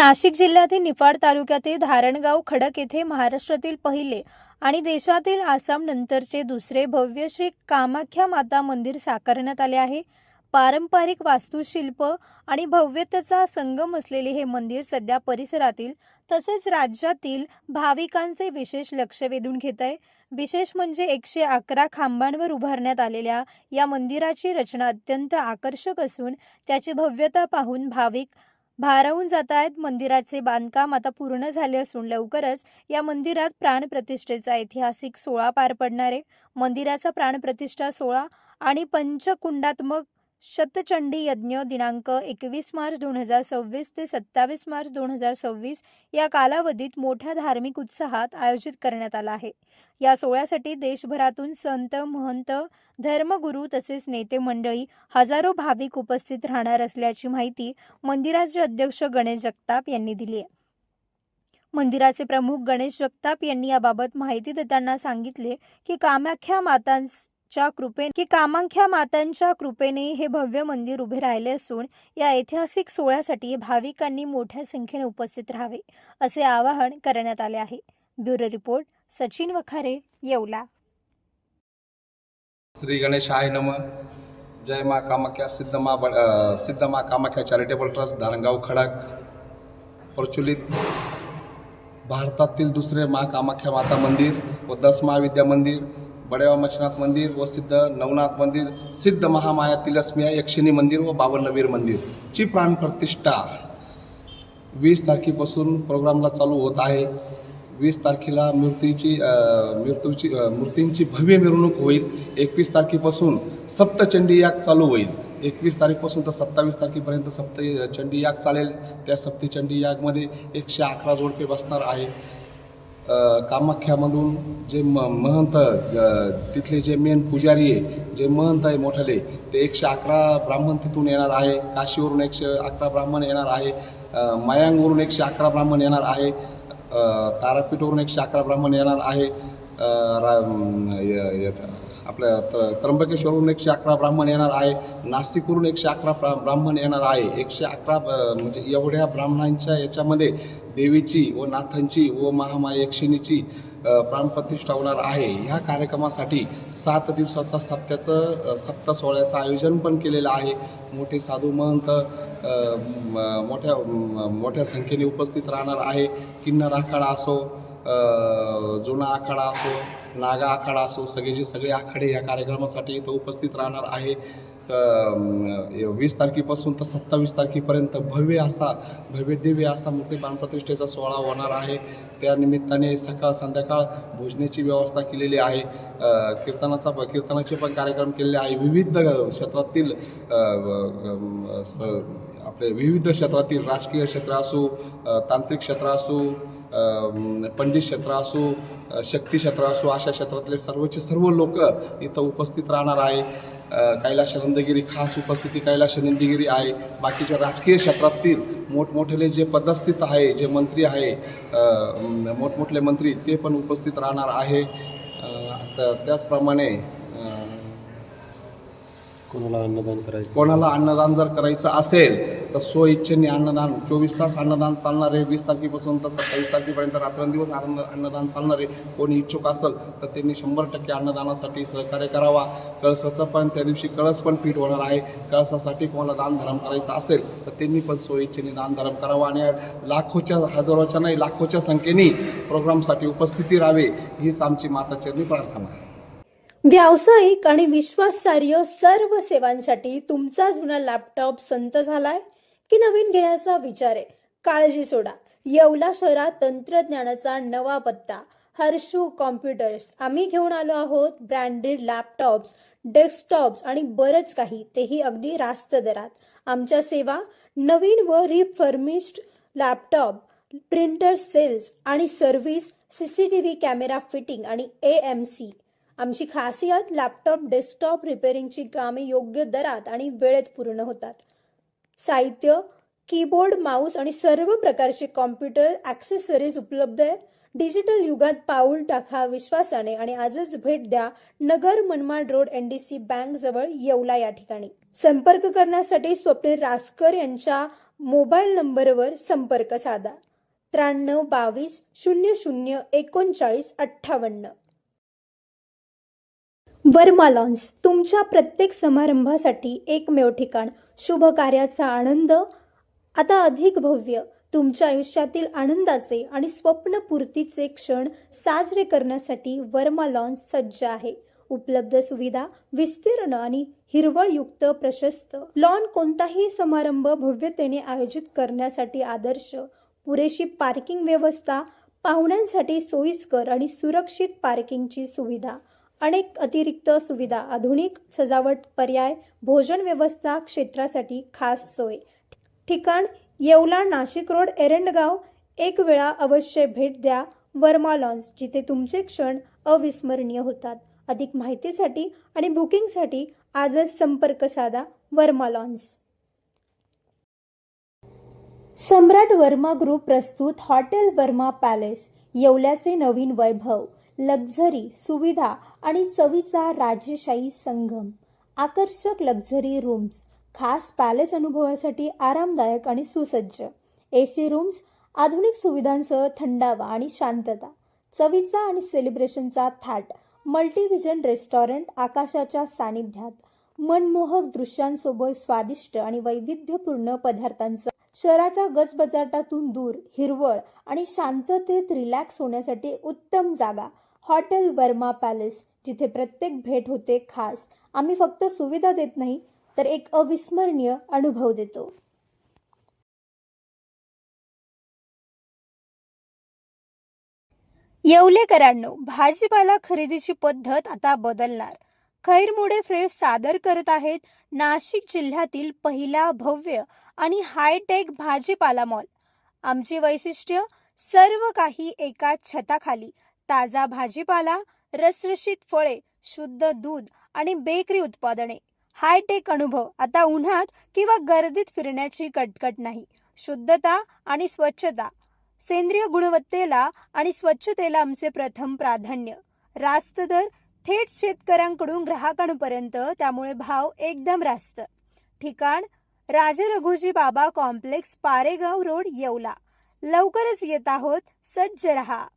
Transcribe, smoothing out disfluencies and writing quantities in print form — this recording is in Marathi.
नाशिक जिल्ह्यातील निफाड तालुक्यातील धारणगाव खडक येथे महाराष्ट्रातील पहिले आणि देशातील आसाम नंतरचे दुसरे भव्य श्री कामाख्या माता मंदिर साकारण्यात आले आहे. पारंपरिक वास्तुशिल्प आणि भव्यतेचा संगम असलेले हे मंदिर सध्या परिसरातील तसेच राज्यातील भाविकांचे विशेष लक्ष वेधून घेत आहे. विशेष म्हणजे 111 खांबांवर उभारण्यात आलेल्या या मंदिराची रचना अत्यंत आकर्षक असून त्याची भव्यता पाहून भाविक भारावून जात आहेत. मंदिराचे बांधकाम आता पूर्ण झाले असून लवकरच या मंदिरात प्राणप्रतिष्ठेचा ऐतिहासिक सोहळा पार पडणार आहे. मंदिराचा प्राणप्रतिष्ठा सोहळा आणि पंचकुंडात्मक शतचंडी यज्ञ दिनांक 21 मार्च 2026 ते 27 मार्च 2026 या कालावधीत मोठ्या धार्मिक उत्साहात आयोजित करण्यात आला आहे. या सोहळ्यासाठी देशभरातून संत, महंत, धर्मगुरू तसेच नेते मंडळी, हजारो भाविक उपस्थित राहणार असल्याची माहिती मंदिराचे अध्यक्ष गणेश जगताप यांनी दिली आहे. मंदिराचे प्रमुख गणेश जगताप यांनी याबाबत माहिती देताना सांगितले की कामाख्या मातांच्या कृपेने हे भव्य मंदिर उभे राहिले असून या ऐतिहासिक सोहळ्यासाठी भाविकांनी मोठ्या संख्येने उपस्थित राहावे असे आवाहन करण्यात आले आहे. Bureau report Sachin Wakhare, Yeola. श्री गणेशाय नमः. जय माँ कामाख्या सिद्ध माँ कामाख्या चॅरिटेबल ट्रस्ट धारणगाव खडक प्रचलित भारतातील दुसरे माँ कामाख्या माता मंदिर व 10 महाविद्या मंदिर, बडेवा मच्छनाथ मंदिर व सिद्ध नवनाथ मंदिर, सिद्ध महामाया तिलस्मिया यक्षिणी मंदिर व 52 वीर मंदिर ची प्राणप्रतिष्ठा 20 तारखेपासून प्रोग्रामला चालू होत आहे. 20 तारखेला मूर्तींची भव्य मिरवणूक होईल. 21 तारखेपासून सप्तचंडी याग चालू होईल. 21 तारखेपासून तर 27 तारखेपर्यंत सप्तचंडी याग चालेल. त्या सप्तचंडी यागमध्ये 111 जोडपे बसणार आहे. कामाख्यामधून जे महंत तिथले जे मेन पुजारी आहे, जे महंत आहे मोठाले, ते 111 ब्राह्मण तिथून येणार आहे. काशीवरून 111 ब्राह्मण येणार आहे. मयांगवरून 111 ब्राह्मण येणार आहे. तारापीठवरून 111 ब्राह्मण येणार आहे. आपल्या त्र्यंबकेश्वरवरून 111 ब्राह्मण येणार आहे. नाशिकवरून 111 ब्राह्मण येणार आहे. 111 म्हणजे एवढ्या ब्राह्मणांच्या याच्यामध्ये देवीची व नाथांची व महामाया यक्षिणीची प्राणप्रतिष्ठा होणार आहे. ह्या कार्यक्रमासाठी 7 दिवसाचा सप्त सोहळ्याचं आयोजन पण केलेलं आहे. मोठे साधू महंत मोठ्या संख्येने उपस्थित राहणार आहे. किन्नर आखाडा असो, जुना आखाडा असो, नागा आखाडा असो, सगळे आखाडे या कार्यक्रमासाठी इथं उपस्थित राहणार आहे. 20 तारखेपासून तर 27 तारखेपर्यंत भव्य दिव्य असा मूर्ती प्राणप्रतिष्ठेचा सोहळा होणार आहे. त्या निमित्ताने सकाळ संध्याकाळ भोजनाची व्यवस्था केलेली आहे. कीर्तनाचे पण कार्यक्रम केलेले आहे. विविध क्षेत्रातील राजकीय क्षेत्र असो, तांत्रिक क्षेत्र असो, पंडित क्षेत्र असो, शक्ती क्षेत्र असो, अशा क्षेत्रातले सर्व लोक इथं उपस्थित राहणार आहे. कैलाश नंदगिरी खास उपस्थिती कैलाश नंदगिरी आहे. बाकीच्या राजकीय क्षेत्रातील मोठमोठे जे पदस्थित आहे, जे मंत्री आहे, मोठमोठे मंत्री, ते पण उपस्थित राहणार आहे. त्याचप्रमाणे कोणाला अन्नदान जर करायचं असेल तर स्वइच्छेने अन्नदान 24 तास अन्नदान चालणार आहे. 20 तारखेपासून तर 27 तारखेपर्यंत रात्रंदिवस अन्नदान चालणार आहे. कोणी इच्छुक असेल तर त्यांनी 100% अन्नदानासाठी सहकार्य करावा. कळसाचं पण त्या दिवशी कळस पण पीठ होणार आहे. कळसासाठी कोणाला दानधर्म करायचा असेल तर त्यांनी पण स्वइच्छेने दानधर्म करावा आणि हजारोच्या नाही लाखोच्या संख्येने प्रोग्रामसाठी उपस्थिती राहावे, हीच आमची माताचरणी प्रार्थना आहे. व्यावसायिक आणि विश्वासार्ह सर्व सेवांसाठी तुमचा जुना लॅपटॉप संत झालाय की नवीन घेण्याचा विचार आहे? काळजी सोडा. येवला शहरात तंत्रज्ञानाचा नवा पत्ता, हर्षू कॉम्प्युटर्स. आम्ही घेऊन आलो आहोत ब्रँडेड लॅपटॉप्स, डेस्कटॉप्स आणि बरंच काही, तेही अगदी रास्त दरात. आमच्या सेवा नवीन व रिफर्मिश्ड लॅपटॉप, प्रिंटर सेल्स आणि सर्व्हिस, CCTV कॅमेरा फिटिंग आणि AMC. आमची खासियत लॅपटॉप डेस्कटॉप रिपेअरिंगची कामे योग्य दरात आणि वेळेत पूर्ण होतात. साहित्य, कीबोर्ड, माऊस आणि सर्व प्रकारचे कॉम्प्युटर ॲक्सेसरीज उपलब्ध आहेत. डिजिटल युगात पाऊल टाका विश्वासाने आणि आजच भेट द्या Nagar Manmad road NDC bank जवळ येवला या ठिकाणी. संपर्क करण्यासाठी स्वप्नील रासकर यांच्या मोबाईल नंबरवर संपर्क साधा 93 22 00 39 58. वर्मा लॉन्स, तुमच्या प्रत्येक समारंभासाठी एकमेव ठिकाण. शुभ कार्याचा आनंद आता अधिक भव्य. तुमच्या आयुष्यातील आनंदाचे आणि स्वप्नपूर्तीचे क्षण साजरे करण्यासाठी वर्मा लॉन्स सज्ज आहे. उपलब्ध सुविधा, विस्तीर्ण आणि हिरवळयुक्त प्रशस्त लॉन. कोणताही समारंभ भव्यतेने आयोजित करण्यासाठी आदर्श. पुरेशी पार्किंग व्यवस्था, पाहुण्यांसाठी सोयीस्कर आणि सुरक्षित पार्किंगची सुविधा, अनेक अतिरिक्त सुविधा, आधुनिक सजावट पर्याय, भोजन व्यवस्था, क्षेत्रासाठी खास सोय. ठिकाण येवला, नाशिक रोड, एरंडगाव. एक वेळा अवश्य भेट द्या वर्मा लॉन्स, जिथे तुमचे क्षण अविस्मरणीय होतात. अधिक माहितीसाठी आणि बुकिंगसाठी आजच संपर्क साधा वर्मा लॉन्स. सम्राट वर्मा ग्रुप प्रस्तुत हॉटेल वर्मा पॅलेस. येवल्याचे नवीन वैभव, लक्झरी, सुविधा आणि चवीचा राजेशाही संगम. आकर्षक लक्झरी रूम्स, खास पॅलेस अनुभवासाठी आरामदायक आणि सुसज्ज AC रूम्स, आधुनिक सुविधांसह थंडावा आणि शांतता. चवीचा आणि सेलिब्रेशनचा थाट, मल्टीव्हिजन रेस्टॉरंट आकाशाच्या सानिध्यात. मनमोहक दृश्यांसोबत स्वादिष्ट आणि वैविध्यपूर्ण पदार्थांचा. शहराच्या गजबजाटातून दूर, हिरवळ आणि शांततेत रिलॅक्स होण्यासाठी उत्तम जागा. हॉटेल वर्मा पॅलेस, जिथे प्रत्येक भेट होते खास. आम्ही फक्त सुविधा देत नाही, तर एक अविस्मरणीय अनुभव देतो. येवलेकरांनो, भाजीपाला खरेदीची पद्धत आता बदलणार. खैरमोडे फ्रेश सादर करत आहेत नाशिक जिल्ह्यातील पहिला भव्य आणि हायटेक भाजीपाला मॉल. आमची वैशिष्ट्य, सर्व काही एकाच छताखाली. ताजा भाजीपाला, रसरशीत फळे, शुद्ध दूध आणि बेकरी उत्पादने. हायटेक अनुभव. आता उन्हात किंवा गर्दीत फिरण्याची कटकट नाही. शुद्धता आणि स्वच्छता. सेंद्रिय गुणवत्तेला आणि स्वच्छतेला आमचे प्रथम प्राधान्य. रास्त दर, थेट शेतकऱ्यांकडून ग्राहकांपर्यंत, त्यामुळे भाव एकदम रास्त. ठिकाण राजे रघुजी बाबा कॉम्प्लेक्स, पारेगाव रोड, येवला. लवकरच येत आहोत, सज्ज रहा.